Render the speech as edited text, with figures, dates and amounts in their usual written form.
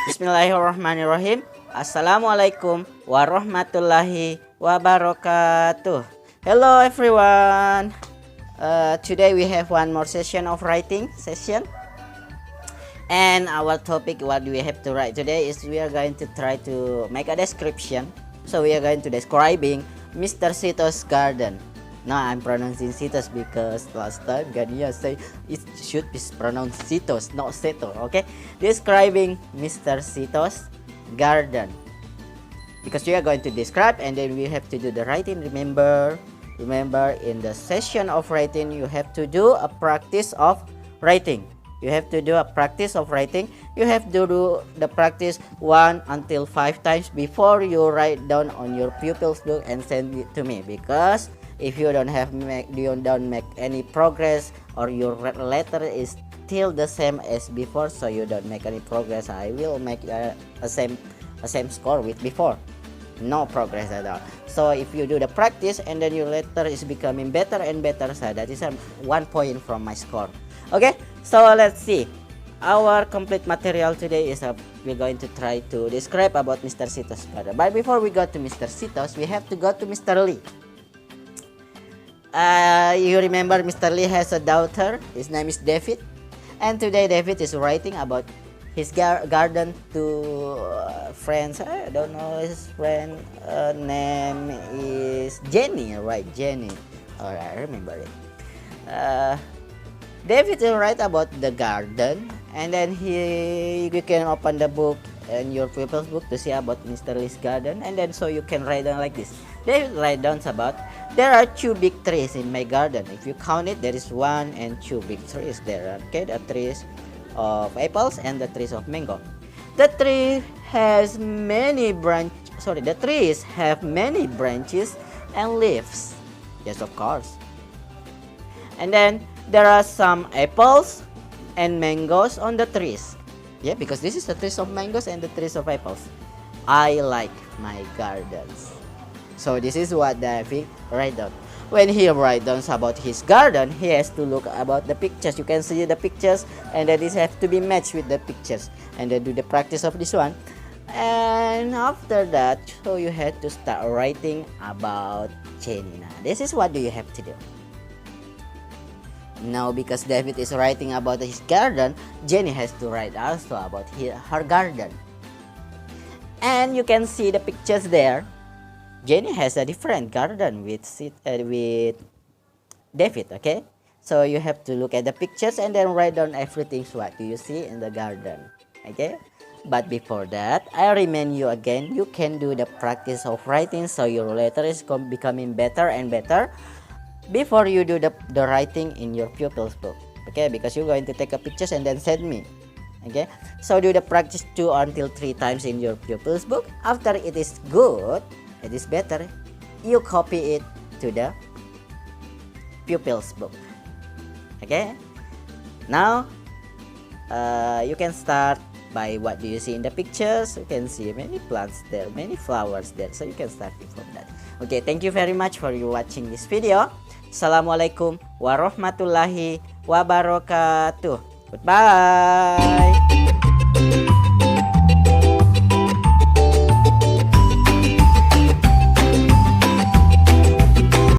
Bismillahirrahmanirrahim. Assalamualaikum warahmatullahi wabarakatuh. Hello everyone. Today we have one more session of writing session. And our topic, what we have to write today is we are going to try to make a description. So we are going to describing Mr. Seto's garden. Now I'm pronouncing Setos because last time Gania say it should be pronounced Setos, not Seto. Okay, describing Mr. Seto's garden, because we are going to describe and then we have to do the writing. Remember in the session of writing you have to do a practice of writing. You have to do a practice of writing. You have to do the practice 1 until 5 times before you write down on your pupil's book and send it to me, because if you don't make any progress or your letter is still the same as before, so you don't make any progress, I will make a same score with before. No progress at all. So if you do the practice and then your letter is becoming better and better, so that is 1 point from my score. Okay, so let's see. Our complete material today is we're going to try to describe about Mr. Seto's garden. But before we go to Mr. Seto's, we have to go to Mr. Lee. You remember Mr. Lee has a daughter. His name is David, and today David is writing about his garden to friends. I don't know his friend name is Jenny, right? Jenny. Or I remember it. David will write about the garden, and then you can open the book and your pupil's book to see about Mr. Lee's garden, and then so you can write down like this. David write down about there are 2 big trees in my garden. If you count it, there is 1 and 2 big trees there. Okay, the trees of apples and the trees of mango. The tree has many the trees have many branches and leaves. Yes, of course. And then there are some apples and mangoes on the trees. Yeah, because this is the trees of mangoes and the trees of apples. I like my gardens. So this is what David write down. When he write down about his garden, he has to look about the pictures. You can see the pictures, and then this have to be matched with the pictures, and then do the practice of this one. And after that, so you have to start writing about Jenny. Now, this is what do you have to do. Now, because David is writing about his garden, Jenny has to write also about her garden. And you can see the pictures there. Jenny has a different garden with David, okay? So you have to look at the pictures and then write down everything what do you see in the garden, okay? But before that, I remind you again, you can do the practice of writing so your letter is becoming better and better before you do the writing in your pupil's book, okay? Because you're going to take a pictures and then send me, okay? So do the practice 2 until 3 times in your pupil's book. After it is good, it is better, you copy it to the pupil's book, okay? Now you can start by what do you see in the pictures. You can see many plants there, many flowers there, so you can start from that. Okay, thank you very much for you watching this video. Assalamualaikum warahmatullahi wabarakatuh. Goodbye.